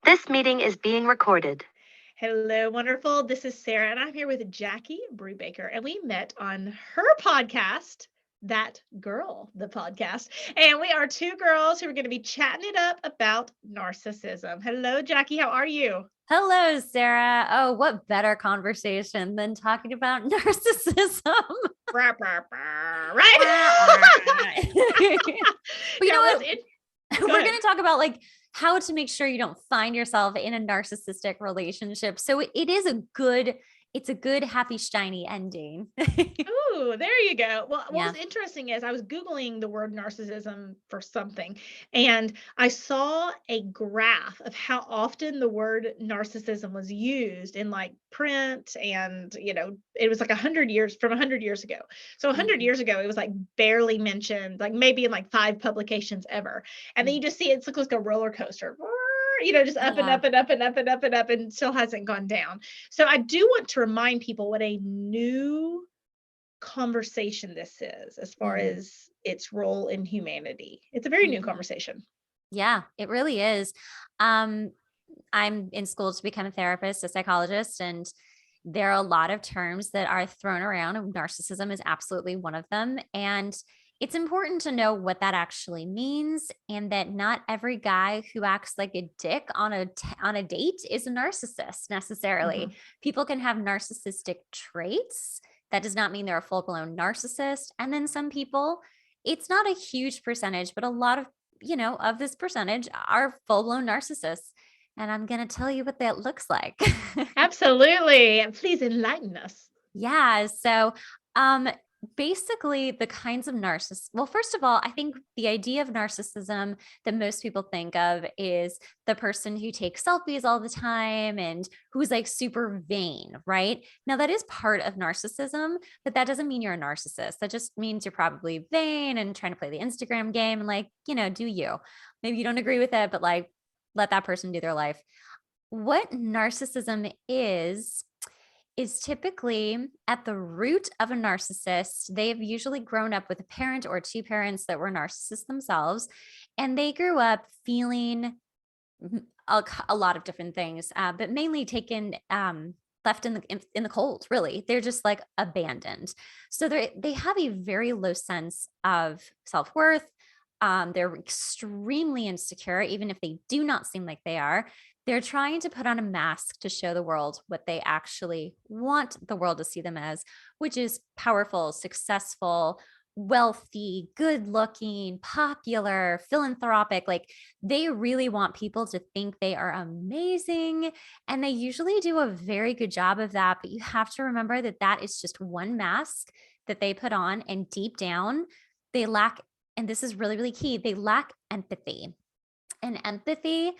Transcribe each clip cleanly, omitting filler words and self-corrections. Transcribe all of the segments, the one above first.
This meeting is being recorded. Hello, wonderful. This is Sarah, and I'm here with Jackie Brubaker, and we met on her podcast, That Girl, the podcast. And we are two girls who are going to be chatting it up about narcissism. Hello, Jackie. How are you? Hello, Sarah. Oh, what better conversation than talking about narcissism? Right? But you know what? Go We're ahead. going to talk about like how to make sure you don't find yourself in a narcissistic relationship. So it's a good, happy, shiny ending. Ooh, there you go. Well, what Yeah. was interesting is I was Googling the word narcissism for something, and I saw a graph of how often the word narcissism was used in like print, and it was like 100 years from 100 years ago. So 100 years ago, it was like barely mentioned, like maybe in like 5 publications ever. And then you just see it's like a roller coaster. Just up and Yeah. up and up and up and up and up, and still hasn't gone down. So I do want to remind people what a new conversation this is as far as its role in humanity. It's a very new conversation. Yeah, it really is. I'm in school to become a therapist, a psychologist, and there are a lot of terms that are thrown around, and narcissism is absolutely one of them. And it's important to know what that actually means, and that not every guy who acts like a dick on a date is a narcissist necessarily. People can have narcissistic traits. That does not mean they're a full-blown narcissist. And then some people, it's not a huge percentage, but a lot of this percentage are full-blown narcissists. And I'm going to tell you what that looks like. Absolutely. Please enlighten us. Yeah. So, basically the kinds of narcissists, well, first of all, I think the idea of narcissism that most people think of is the person who takes selfies all the time and who's like super vain, right? Now that is part of narcissism, but that doesn't mean you're a narcissist. That just means you're probably vain and trying to play the Instagram game and like, do you. Maybe you don't agree with it, but like let that person do their life. What narcissism is typically at the root of a narcissist. They've usually grown up with a parent or two parents that were narcissists themselves, and they grew up feeling a lot of different things, but mainly taken left in the cold. Really, they're just like abandoned. So they have a very low sense of self-worth. They're extremely insecure, even if they do not seem like they are. They're trying to put on a mask to show the world what they actually want the world to see them as, which is powerful, successful, wealthy, good looking, popular, philanthropic. Like they really want people to think they are amazing. And they usually do a very good job of that. But you have to remember that that is just one mask that they put on. And deep down, they lack, and this is really, really key, they lack empathy. And empathy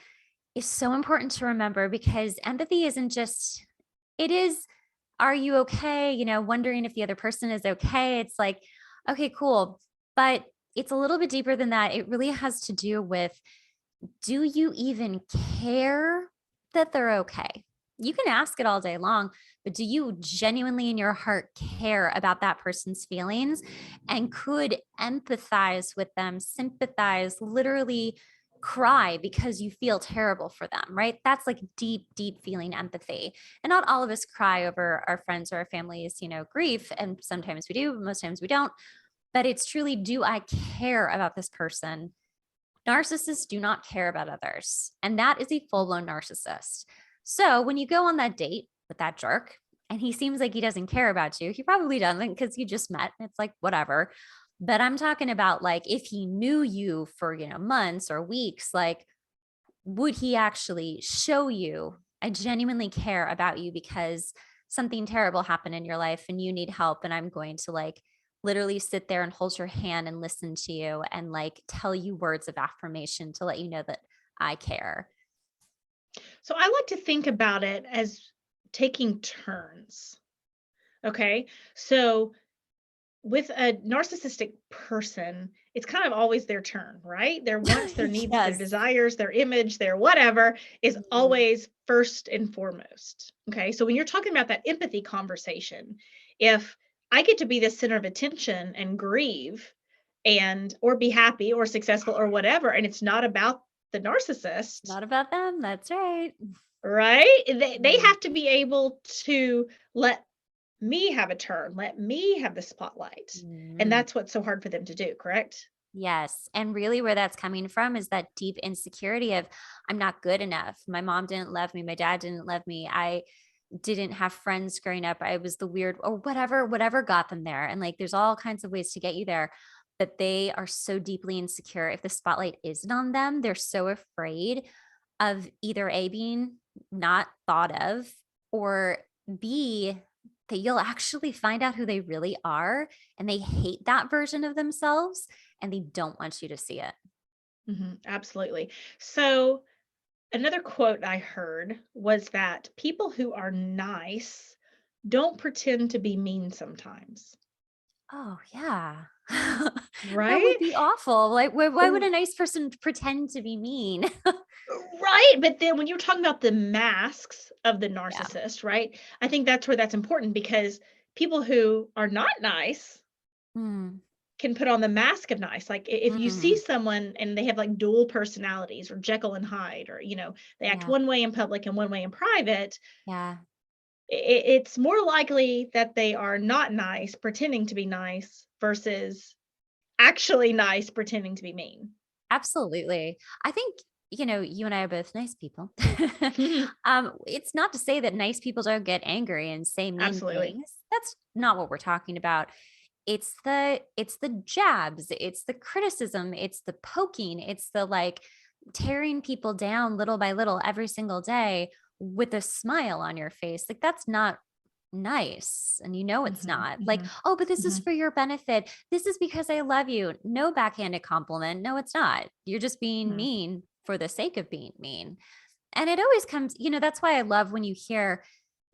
is so important to remember because empathy isn't just, it is, are you okay? Wondering if the other person is okay. It's like, okay, cool. But it's a little bit deeper than that. It really has to do with, do you even care that they're okay? You can ask it all day long, but do you genuinely in your heart care about that person's feelings and could empathize with them, sympathize, literally cry because you feel terrible for them, right? That's like deep, deep feeling empathy. And not all of us cry over our friends or our families, grief. And sometimes we do, but most times we don't. But it's truly, do I care about this person? Narcissists do not care about others. And that is a full-blown narcissist. So when you go on that date with that jerk and he seems like he doesn't care about you, he probably doesn't because you just met. It's like, whatever. But I'm talking about like if he knew you for, months or weeks, like would he actually show you, I genuinely care about you because something terrible happened in your life and you need help. And I'm going to like literally sit there and hold your hand and listen to you and like tell you words of affirmation to let you know that I care. So I like to think about it as taking turns. Okay. So with a narcissistic person, it's kind of always their turn, right? Their wants, their needs, their Yes. desires, their image, their whatever is always first and foremost. Okay. So when you're talking about that empathy conversation, if I get to be the center of attention and grieve or be happy or successful or whatever, and it's not about the narcissist, Not about them. That's right. right? They Mm. have to be able to let me have a turn, let me have the spotlight. And Mhm. that's what's so hard for them to do, correct? Yes. And really, where that's coming from is that deep insecurity of, I'm not good enough. My mom didn't love me. My dad didn't love me. I didn't have friends growing up. I was the weird or whatever got them there. And like, there's all kinds of ways to get you there. But they are so deeply insecure. If the spotlight isn't on them, they're so afraid of either A, being not thought of, or B, that you'll actually find out who they really are. And they hate that version of themselves and they don't want you to see it. Absolutely. So, another quote I heard was that people who are nice don't pretend to be mean sometimes, Oh, yeah. That would right? be awful. Like, why would R- a nice person pretend to be mean? Right. But then when you're talking about the masks of the Yeah. narcissist, right? I think that's where that's important because people who are not nice Mm, can put on the mask of nice. Like if you see mm, someone and they have like dual personalities or Jekyll and Hyde, or, they act yeah. one way in public and one way in private, Yeah. it's more likely that they are not nice, pretending to be nice versus actually nice, pretending to be mean. Absolutely. I think, you and I are both nice people. It's not to say that nice people don't get angry and say mean Absolutely. things. That's not what we're talking about. It's the jabs, it's the criticism, it's the poking, it's the like tearing people down little by little every single day with a smile on your face. Like that's not nice. And it's Mhm, not. Like, mhm, oh, but this is mhm, for your benefit. This is because I love you. No backhanded compliment. No, it's not. You're just being mhm, mean for the sake of being mean. And it always comes, that's why I love when you hear,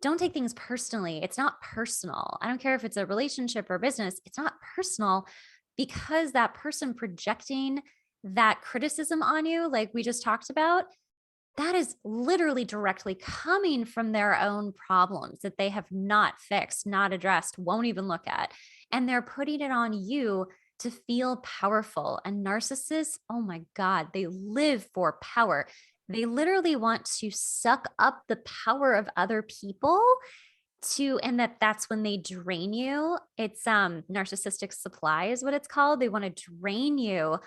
don't take things personally. It's not personal. I don't care if it's a relationship or business, it's not personal because that person projecting that criticism on you, like we just talked about, that is literally directly coming from their own problems that they have not fixed, not addressed, won't even look at. And they're putting it on you to feel powerful. And narcissists, oh my God, they live for power. They literally want to suck up the power of other people and that's when they drain you. It's narcissistic supply is what it's called. They want to drain you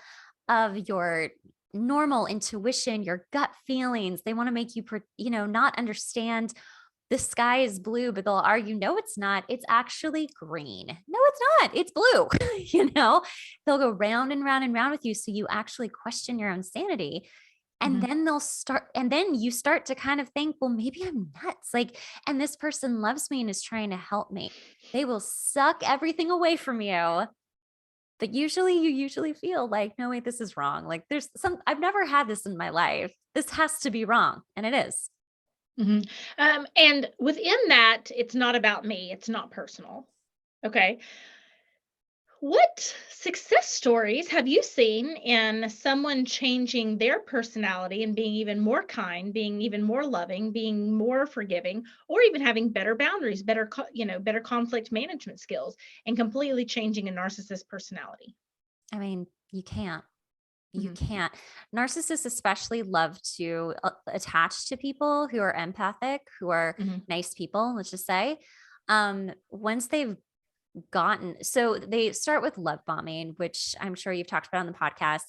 of your normal intuition, your gut feelings. They want to make you, not understand the sky is blue, but they'll argue, no, it's not. It's actually green. No, it's not. It's blue. They'll go round and round and round with you. So you actually question your own sanity. And mhm, then and then you start to kind of think, well, maybe I'm nuts. Like, and this person loves me and is trying to help me. They will suck everything away from you, but you usually feel like, no, wait, this is wrong. Like I've never had this in my life. This has to be wrong. And it is. mhm. And within that, it's not about me. It's not personal. Okay. What success stories have you seen in someone changing their personality and being even more kind, being even more loving, being more forgiving, or even having better boundaries, better conflict management skills, and completely changing a narcissist personality? I mean, you can't. You Mhm, can't. Narcissists especially love to attach to people who are empathic, who are mhm, nice people, let's just say. Once they've so they start with love bombing, which I'm sure you've talked about on the podcast.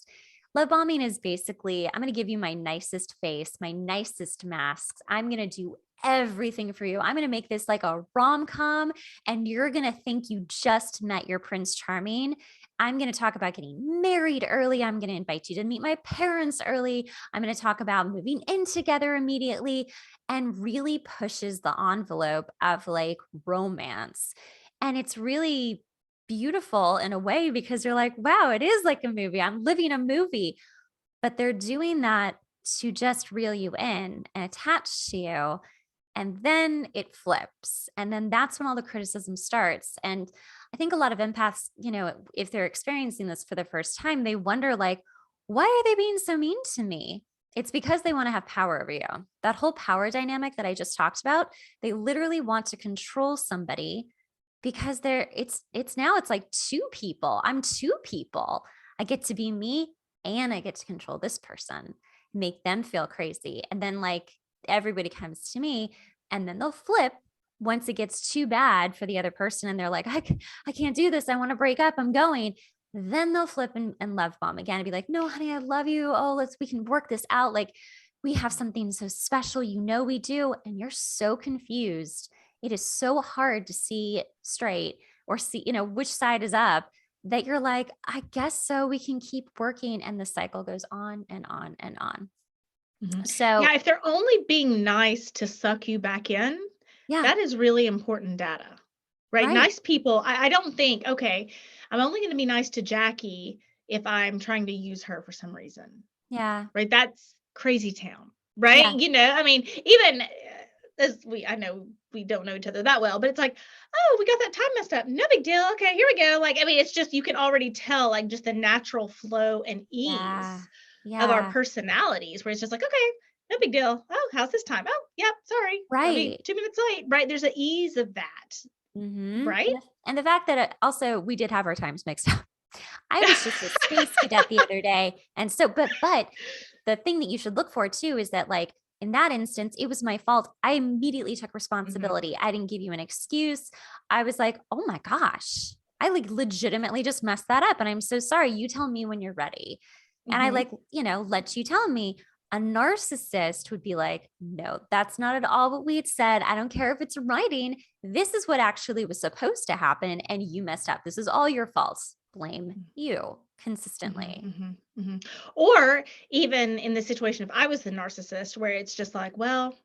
Love bombing is basically, I'm going to give you my nicest face, my nicest masks. I'm going to do everything for you. I'm going to make this like a rom-com and you're going to think you just met your Prince Charming. I'm going to talk about getting married early. I'm going to invite you to meet my parents early. I'm going to talk about moving in together immediately, and really pushes the envelope of like romance. And it's really beautiful in a way because you're like, wow, it is like a movie. I'm living a movie. But they're doing that to just reel you in and attach to you. And then it flips. And then that's when all the criticism starts. And I think a lot of empaths, if they're experiencing this for the first time, they wonder, like, why are they being so mean to me? It's because they want to have power over you. That whole power dynamic that I just talked about, they literally want to control somebody because it's like two people. I'm two people. I get to be me and I get to control this person. make them feel crazy. And then like everybody comes to me, and then they'll flip once it gets too bad for the other person. And they're like, I can't do this. I want to break up. I'm going. Then they'll flip and love bomb again and be like, no, honey, I love you. Oh, we can work this out. Like we have something so special. We do. And you're so confused. It is so hard to see straight or see, which side is up, that you're like, I guess so. We can keep working. And the cycle goes on and on and on. So yeah, if they're only being nice to suck you back in, that is really important data, right? Nice people. I don't think, okay, I'm only going to be nice to Jackie if I'm trying to use her for some reason. Yeah. Right. That's crazy town, right? Yeah. I mean, even I know we don't know each other that well, but it's like, oh, we got that time messed up. No big deal. Okay, here we go. Like, I mean, it's just, you can already tell like just the natural flow and ease of our personalities, where it's just like, okay, no big deal. Oh, how's this time? Oh, yeah, sorry. Right. I'll be 2 minutes late. Right. There's an ease of that. Right. And the fact that also we did have our times mixed up. I was just a space cadet the other day. And so, but the thing that you should look for too is that like in that instance, it was my fault. I immediately took responsibility. I didn't give you an excuse. I was like, oh my gosh, I like legitimately just messed that up. And I'm so sorry. You tell me when you're ready. And I like, let you tell me. A narcissist would be like, no, that's not at all what we had said. I don't care if it's writing. This is what actually was supposed to happen. And you messed up. This is all your fault. Blame you consistently. Or even in the situation, if I was the narcissist, where it's just like, well,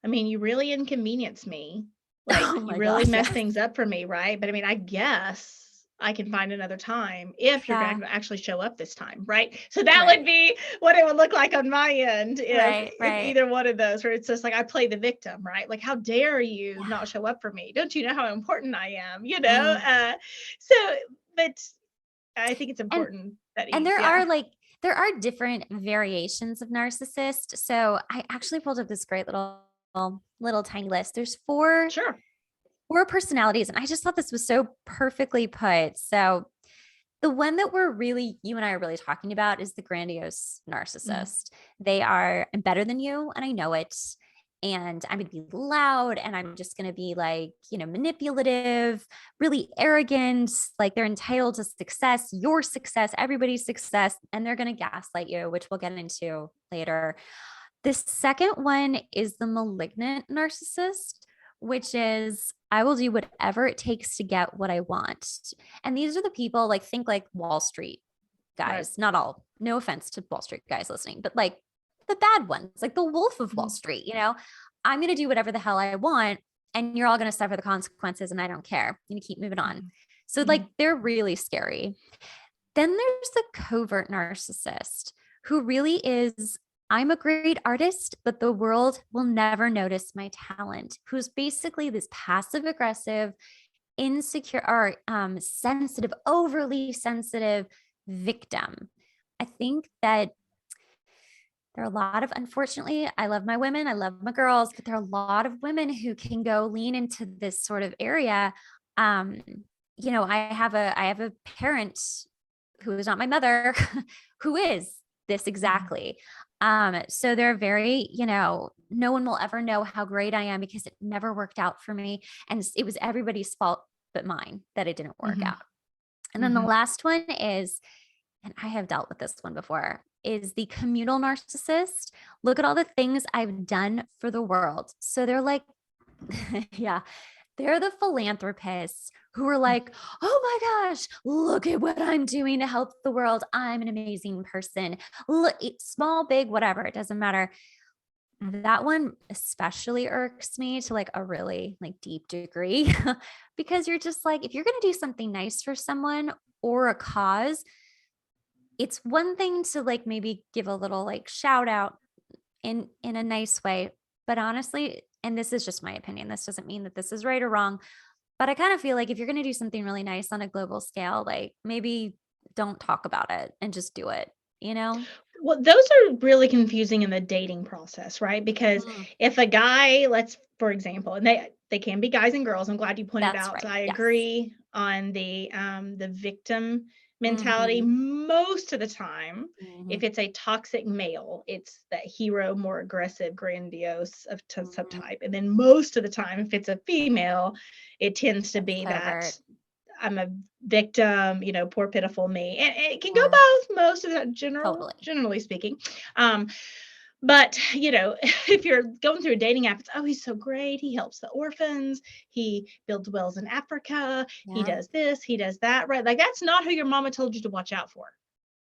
I mean, you really inconvenience me. Like you really mess things up for me. Right. But I mean, I guess I can find another time if you're going to actually show up this time. Right. So that would be what it would look like on my end. If either one of those, where it's just like, I play the victim, right? Like, how dare you not show up for me? Don't you know how important I am? But I think it's important and there are different variations of narcissist. So I actually pulled up this great little tiny list. There's four personalities. And I just thought this was so perfectly put. So the one that you and I are really talking about is the grandiose narcissist. They are, I'm better than you, and I know it. And I'm going to be loud, and I'm just going to be like, manipulative, really arrogant, like they're entitled to success, your success, everybody's success, and they're going to gaslight you, which we'll get into later. The second one is the malignant narcissist, which is, I will do whatever it takes to get what I want. And these are the people, like, think like Wall Street guys, not all, no offense to Wall Street guys listening, but like the bad ones, like the Wolf of Wall Street, I'm going to do whatever the hell I want, and you're all going to suffer the consequences, and I don't care. I'm going to keep moving on. So like, they're really scary. Then there's the covert narcissist, who really is, I'm a great artist, but the world will never notice my talent, who's basically this passive aggressive, insecure, or sensitive, overly sensitive victim. I think that there are a lot of, unfortunately, I love my women, I love my girls, but there are a lot of women who can go lean into this sort of area. I have a parent who is not my mother, who is this exactly. So they're very, no one will ever know how great I am because it never worked out for me. And it was everybody's fault but mine that it didn't work out. And then the last one is, and I have dealt with this one before, is the communal narcissist. Look at all the things I've done for the world. So they're like, they're the philanthropists who are like, oh my gosh, look at what I'm doing to help the world. I'm an amazing person. Look, small, big, whatever, it doesn't matter. That one especially irks me to like a really like deep degree because you're just like, if you're going to do something nice for someone or a cause, it's one thing to like maybe give a little like shout out in a nice way. But honestly, and this is just my opinion, this doesn't mean that this is right or wrong, but I kind of feel like if you're going to do something really nice on a global scale, like maybe don't talk about it and just do it, Well, those are really confusing in the dating process, right? Because if a guy, for example, and they can be guys and girls. I'm glad you pointed out. Right. I agree on the victim mentality. Mhm. Most of the time, if Mhm. it's a toxic male, it's that hero, more aggressive, grandiose of Mhm. subtype. And then most of the time, if it's a female, it tends to It's be that covert. I'm a victim, poor pitiful me. And it can go Yeah, both most of the totally. generally speaking. Um, but if you're going through a dating app, it's, oh, he's so great. He helps the orphans. He builds wells in Africa. He Yeah. does this, he does that, right? Like that's not who your mama told you to watch out for.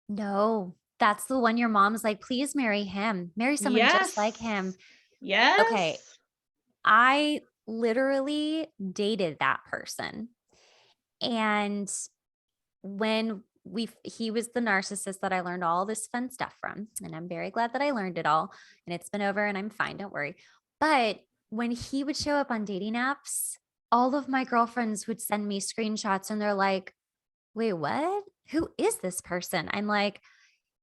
No, that's the one your mom's like, "Please marry him. Marry someone just like him." Yes. Okay, Yes. I literally dated that person. And when he was the narcissist that I learned all this fun stuff from, and I'm very glad that I learned it all, and it's been over and I'm fine, don't worry. But when he would show up on dating apps, all of my girlfriends would send me screenshots and they're like, "Wait, what? Who is this person?" I'm like,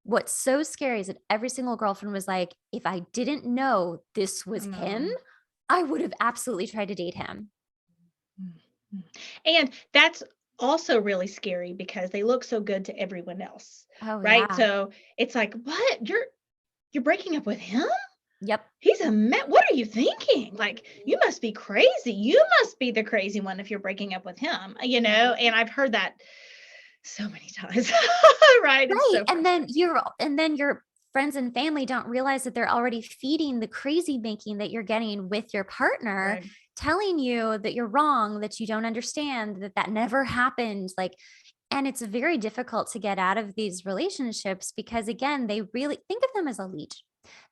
what's so scary is that every single girlfriend was like, "If I didn't know this was him, Mm, I would have absolutely tried to date him." mm, mm. And that's also really scary because they look so good to everyone else, Oh right? yeah. So it's like, what? You're breaking up with him? Yep. He's a what are you thinking? Like, you must be crazy. You must be the crazy one if you're breaking up with him, and I've heard that so many times. Right? It's Right, so frustrating. and then your friends and family don't realize that they're already feeding the crazy making that you're getting with your partner, Right. telling you that you're wrong, that you don't understand, that that never happened, like, and it's very difficult to get out of these relationships because again, they really think of them as a leech.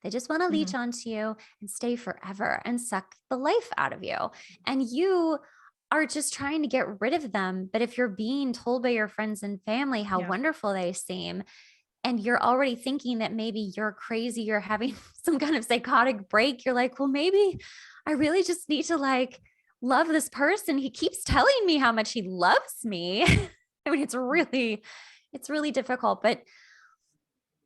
They just want to leech Mhm. onto you and stay forever and suck the life out of you. And you are just trying to get rid of them. But if you're being told by your friends and family how Yeah. wonderful they seem, and you're already thinking that maybe you're crazy, you're having some kind of psychotic break, you're like, well, maybe I really just need to like love this person. He keeps telling me how much he loves me. I mean, it's really difficult. But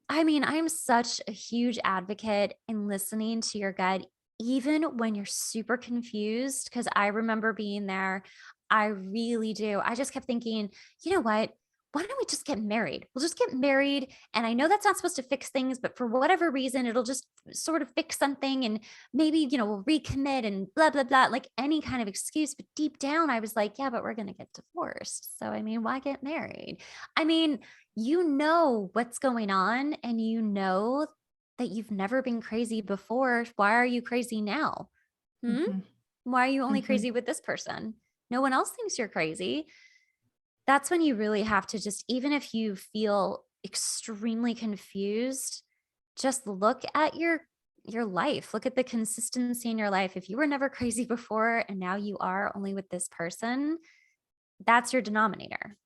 I mean, I'm such a huge advocate in listening to your gut, even when you're super confused. Cause I remember being there. I really do. I just kept thinking, you know what? Why don't we just get married? We'll just get married. And I know that's not supposed to fix things, but for whatever reason, it'll just sort of fix something. And maybe, we'll recommit and blah, blah, blah, like any kind of excuse. But deep down, I was like, yeah, but we're going to get divorced. So, I mean, why get married? I mean, you know what's going on and you know that you've never been crazy before. Why are you crazy now? Hmm? Mhm. Why are you only Mhm. crazy with this person? No one else thinks you're crazy. That's when you really have to just, even if you feel extremely confused, just look at your life. Look at the consistency in your life. If you were never crazy before and now you are only with this person, that's your denominator.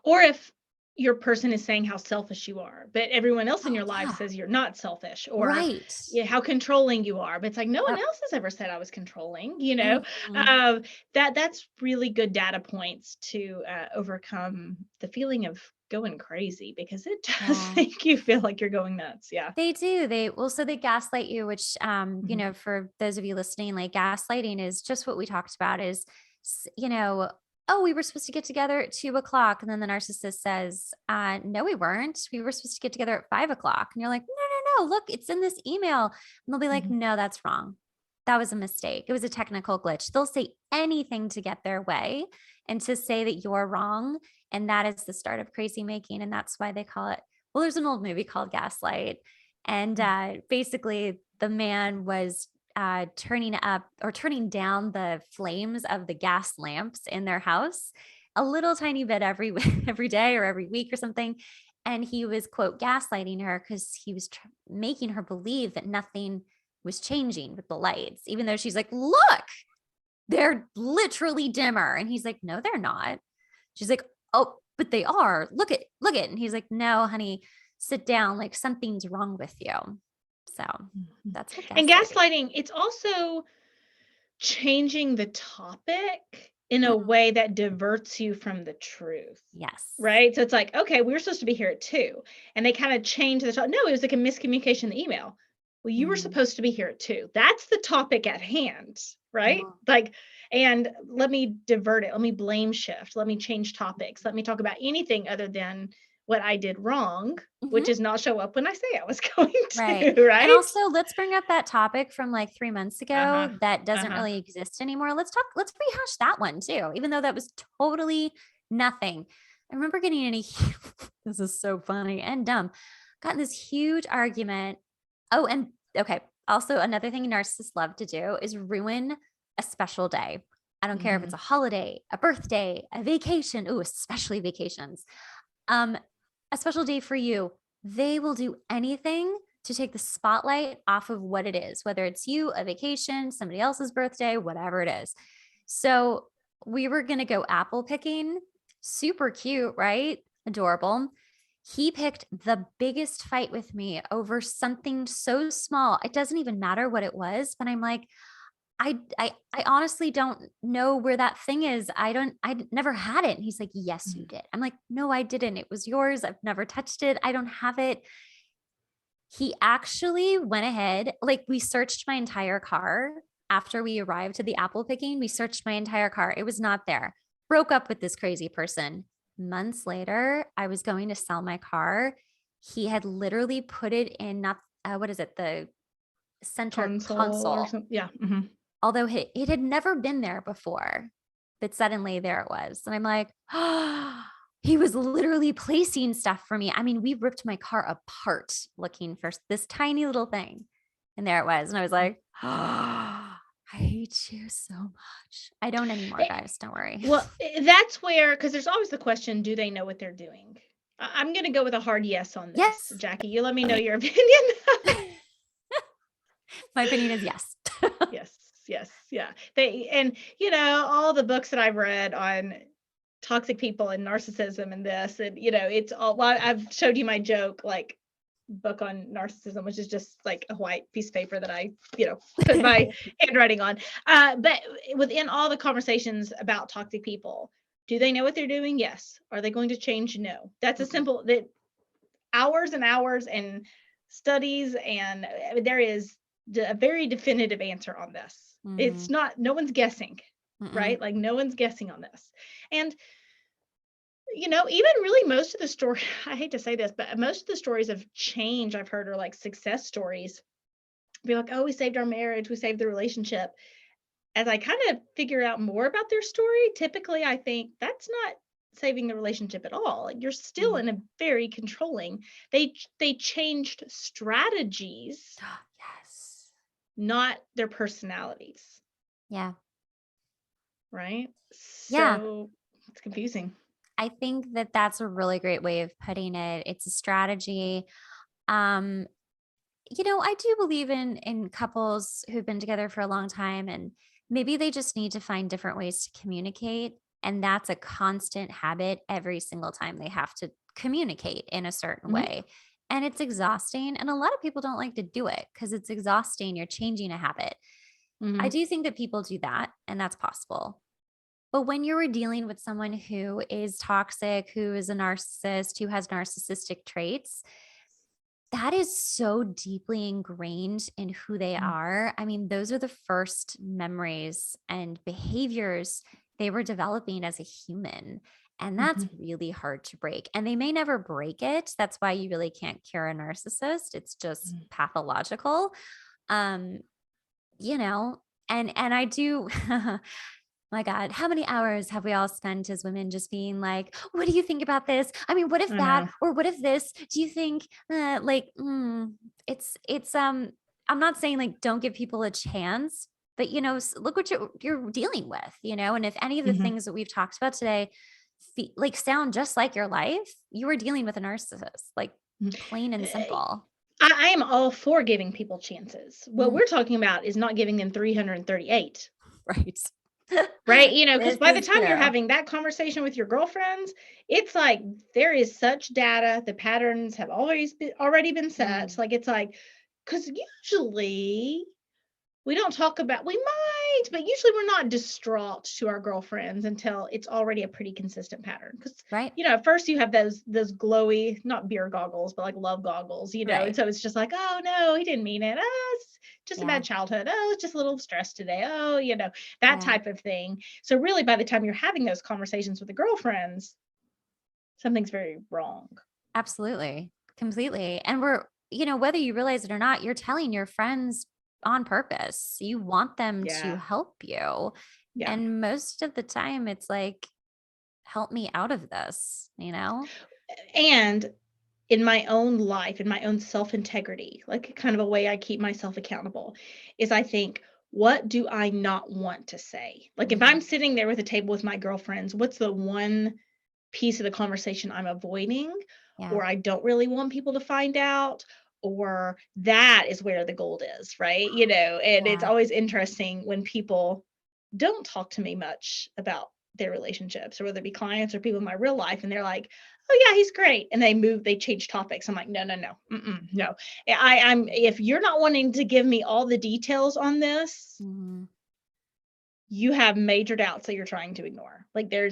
Or if your person is saying how selfish you are, but everyone else in Oh your life yeah. says you're not selfish, or Right. yeah, how controlling you are. But it's like no one Yep. else has ever said I was controlling. Mhm. Um, that's really good data points to overcome the feeling of going crazy because it does Yeah. make you feel like you're going nuts. Yeah. They do. So they gaslight you, which Mhm. for those of you listening, like gaslighting is just what we talked about is, oh, we were supposed to get together at 2 o'clock. And then the narcissist says, no, we weren't. We were supposed to get together at 5 o'clock. And you're like, no, look, it's in this email. And they'll be like, Mhm. no, that's wrong. That was a mistake. It was a technical glitch. They'll say anything to get their way and to say that you're wrong. And that is the start of crazy making. And that's why they call it, well, there's an old movie called Gaslight, and basically, the man was turning up or turning down the flames of the gas lamps in their house a little tiny bit every every day or every week or something. And he was quote gaslighting her because he was making her believe that nothing was changing with the lights, even though she's like, "Look, they're literally dimmer," and he's like, "No, they're not." She's like, "Oh, but they are. Look it." And he's like, "No, honey, sit down. Like something's wrong with you." So Mhm. that's what And gaslighting. gaslighting, it's also changing the topic in a Mhm. way that diverts you from the truth, Yes. right? So it's like, okay, we were supposed to be here at 2, and they kinda change the no, it was like a miscommunication in the email. Well, you were supposed to be here at 2. That's the topic at hand, right? Yeah. Like, and let me divert it. Let me blame shift. Let me change topics. Let me talk about anything other than what I did wrong, Mhm. which is not show up when I say I was going Right. to, right? And also, let's bring up that topic from like 3 months Uh-huh. ago that doesn't Uh-huh. really exist anymore. Let's rehash that one too, even though that was totally nothing. I remember getting in a this is so funny and dumb. Got in this huge argument. Oh, and okay. Also, another thing narcissists love to do is ruin a special day. I don't care if it's a holiday, a birthday, a vacation. Ooh, especially vacations. Um, a special day for you. They will do anything to take the spotlight off of what it is, whether it's you, a vacation, somebody else's birthday, whatever it is. So we were going to go apple picking. Super cute, right? Adorable. He picked the biggest fight with me over something so small. It doesn't even matter what it was, but I'm like, I honestly don't know where that thing is. I never had it. And he's like, yes, you did. I'm like, no, I didn't. It was yours. I've never touched it. I don't have it. He actually went ahead, like we searched my entire car after we arrived to the apple picking. We searched my entire car. It was not there. Broke up with this crazy person. Months later, I was going to sell my car. He had literally put it in not what is it? The center Console or console. something. Yeah. Although it had never been there before, but suddenly there it was. And I'm like, oh, he was literally placing stuff for me. I mean, we ripped my car apart looking for this tiny little thing. And there it was. And I was like, oh, I hate you so much. I don't anymore, guys. Don't worry. Well, that's where, because there's always the question, do they know what they're doing? I'm going to go with a hard yes on this. Yes. Jackie, you let me know your opinion. My opinion is yes. Yes. Yeah. And all the books that I've read on toxic people and narcissism and this, and it's all, well, I've showed you my joke, like book on narcissism, which is just like a white piece of paper that I, put my handwriting on. But within all the conversations about toxic people, do they know what they're doing? Yes. Are they going to change? No. That's a simple, that hours and hours and studies, and there is a very definitive answer on this. It's not, no one's guessing, right? Like no one's guessing on this. And even really most of the story, I hate to say this, but most of the stories of change I've heard are like success stories. Be like, oh, we saved our marriage, we saved the relationship. As I kind of figure out more about their story, typically I think that's not saving the relationship at all. Like, you're still in a very controlling. They changed strategies, Yes. not their personalities. Yeah. Right? Yeah. So it's confusing. I think that that's a really great way of putting it. It's a strategy. I do believe in couples who've been together for a long time, and maybe they just need to find different ways to communicate. And that's a constant habit every single time they have to communicate in a certain way. And it's exhausting. And a lot of people don't like to do it because it's exhausting. You're changing a habit. I do think that people do that, and that's possible. But when you're dealing with someone who is toxic, who is a narcissist, who has narcissistic traits, that is so deeply ingrained in who they are. I mean, those are the first memories and behaviors they were developing as a human. And that's really hard to break. And they may never break it. That's why you really can't cure a narcissist. It's just pathological. And I do my God, how many hours have we all spent as women just being like, what do you think about this? I mean, what if that, or what if this? Do you think I'm not saying like don't give people a chance, but look what you're dealing with, and if any of the things that we've talked about today sound just like your life, you are dealing with a narcissist, like plain and simple. I am all for giving people chances. What we're talking about is not giving them 338. Right. Right. Because by the time you're having that conversation with your girlfriends, it's like there is such data. The patterns have already been set. Like, it's like, because usually we don't talk about, we great. But usually we're not distraught to our girlfriends until it's already a pretty consistent pattern. Because, Right. at first you have those glowy, not beer goggles, but like love goggles, and Right. so it's just like, oh no, he didn't mean it. Oh, it's just a Yeah. bad childhood. Oh, it's just a little stressed today. Oh, that Yeah. type of thing. So really by the time you're having those conversations with the girlfriends, something's very wrong. Absolutely. Completely. And we're, whether you realize it or not, you're telling your friends on purpose. You want them to Yeah. help you. Yeah. And most of the time it's like, help me out of this, And in my own life, in my own self-integrity, like kind of a way I keep myself accountable, is I think, what do I not want to say? Like if Mhm. I'm sitting there with a table with my girlfriends, what's the one piece of the conversation I'm avoiding, Yeah. or I don't really want people to find out, or that is where the gold is, right? And it's Yeah. always interesting when people don't talk to me much about their relationships, or whether it be clients or people in my real life, and they're like, oh yeah, he's great, and they change topics. I'm like, no, no, no, no. I'm if you're not wanting to give me all the details on this, Mhm. you have major doubts that you're trying to ignore. Like Yeah.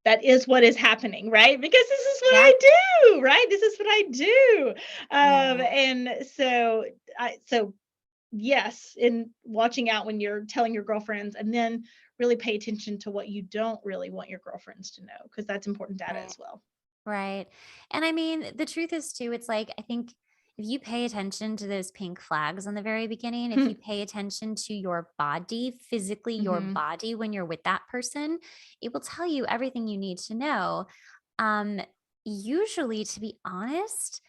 that is what is happening, right? Because this is what Yeah. I do, right? This is what I do. Yeah. And so yes, in watching out when you're telling your girlfriends, and then really pay attention to what you don't really want your girlfriends to know, because that's important data Right. as well. Right. And I mean, the truth is too, it's like, I think if you pay attention to those pink flags on the very beginning, if you pay attention to your body, physically your Mm-hmm. body when you're with that person, it will tell you everything you need to know. Um, Usually, to be honest,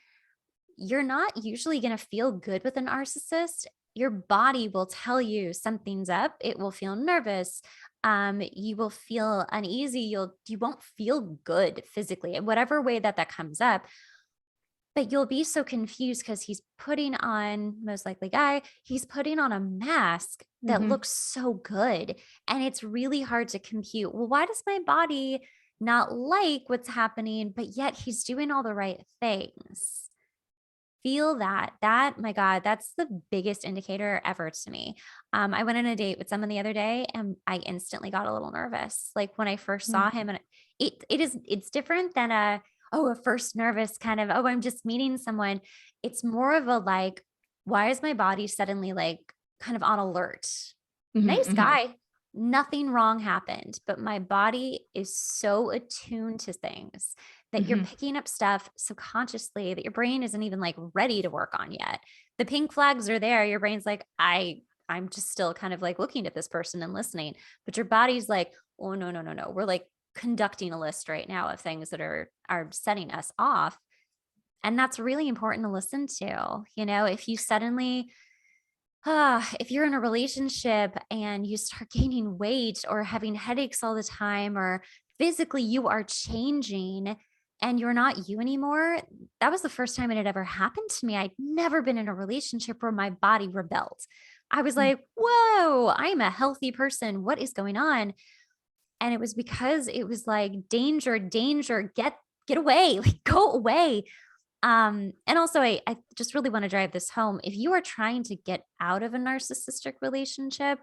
you're not usually going to feel good with a narcissist. Your body will tell you something's up. It will feel nervous. You will feel uneasy. You won't feel good physically in whatever way that comes up. But you'll be so confused because he's putting on, most likely guy, he's putting on a mask that Mm-hmm. looks so good. And it's really hard to compute. Well, why does my body not like what's happening, but yet he's doing all the right things? Feel that. My God, that's the biggest indicator ever to me. I went on a date with someone the other day and I instantly got a little nervous. Like when I first saw him, and it's different than a first nervous kind of, oh, I'm just meeting someone. It's more of a like, why is my body suddenly like kind of on alert? Nice Mm-hmm. guy. Nothing wrong happened, but my body is so attuned to things that you're Mm-hmm. picking up stuff subconsciously that your brain isn't even like ready to work on yet. The pink flags are there. Your brain's like, I'm just still kind of like looking at this person and listening. But your body's like, oh no, no, no, no. We're like conducting a list right now of things that are setting us off. And that's really important to listen to. If you suddenly if you're in a relationship and you start gaining weight or having headaches all the time, or physically you are changing and you're not you anymore, that was the first time it had ever happened to me. I'd never been in a relationship where my body rebelled. I was like, whoa, I'm a healthy person. What is going on? And it was because it was like, danger, danger, get away, like go away. And also I just really want to drive this home. If you are trying to get out of a narcissistic relationship,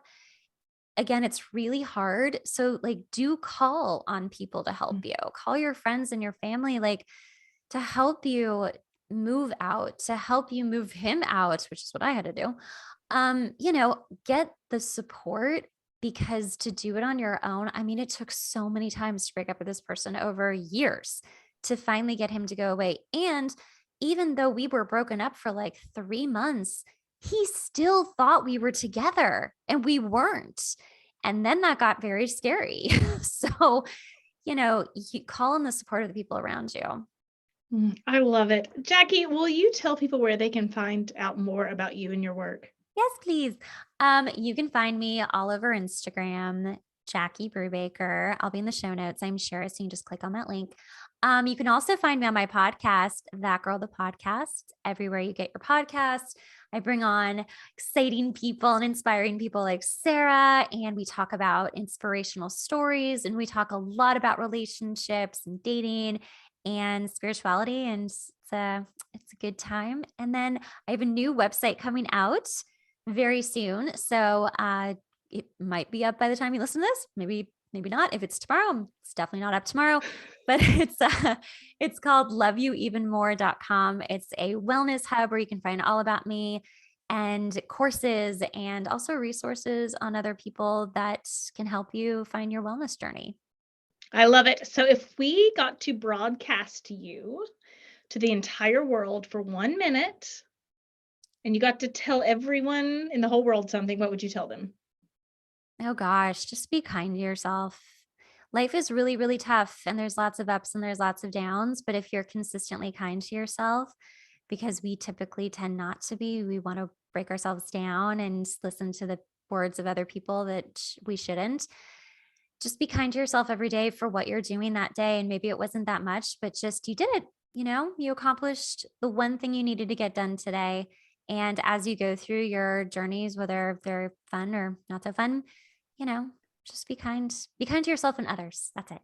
again, it's really hard. So like do call on people to help you. Call your friends and your family like to help you move out, to help you move him out, which is what I had to do. Get the support, because to do it on your own, I mean, it took so many times to break up with this person over years to finally get him to go away. And even though we were broken up for like 3 months, he still thought we were together and we weren't. And then that got very scary. So, you call on the support of the people around you. I love it. Jackie, will you tell people where they can find out more about you and your work? Yes, please. You can find me all over Instagram, Jackie Brubaker. I'll be in the show notes, I'm sure. So you can just click on that link. You can also find me on my podcast, That Girl, the Podcast, everywhere you get your podcasts. I bring on exciting people and inspiring people like Sarah, and we talk about inspirational stories, and we talk a lot about relationships and dating and spirituality. And it's a good time. And then I have a new website coming out very soon. So it might be up by the time you listen to this. Maybe not. If it's tomorrow, it's definitely not up tomorrow. But it's called loveyouevenmore.com. It's a wellness hub where you can find all about me and courses and also resources on other people that can help you find your wellness journey. I love it. So if we got to broadcast you to the entire world for 1 minute and you got to tell everyone in the whole world something, what would you tell them? Oh gosh, just be kind to yourself. Life is really, really tough and there's lots of ups and there's lots of downs. But if you're consistently kind to yourself, because we typically tend not to be, we want to break ourselves down and listen to the words of other people that we shouldn't. Just be kind to yourself every day for what you're doing that day. And maybe it wasn't that much, but just you did it. You accomplished the one thing you needed to get done today. And as you go through your journeys, whether they're fun or not so fun, you know, just be kind. Be kind to yourself and others. That's it.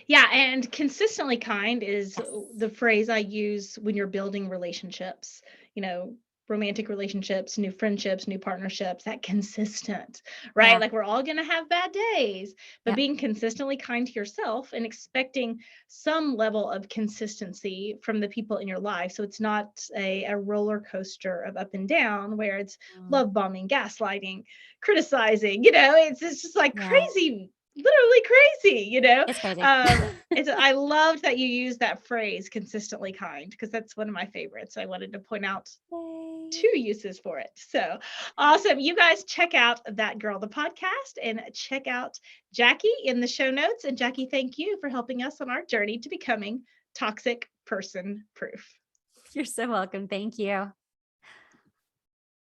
Yeah, and consistently kind is Yes. the phrase I use when you're building relationships, you know, romantic relationships, new friendships, new partnerships, that consistent, right? Yeah. Like we're all going to have bad days, but Yep. being consistently kind to yourself and expecting some level of consistency from the people in your life. So it's not a roller coaster of up and down where it's Mm, love bombing, gaslighting, criticizing, it's just like yeah. crazy, literally crazy, It's crazy. I loved that you used that phrase consistently kind because that's one of my favorites. I wanted to point out Yay. 2 uses for it. So awesome. You guys check out That Girl, the podcast, and check out Jackie in the show notes. And Jackie, thank you for helping us on our journey to becoming toxic person proof. You're so welcome. Thank you.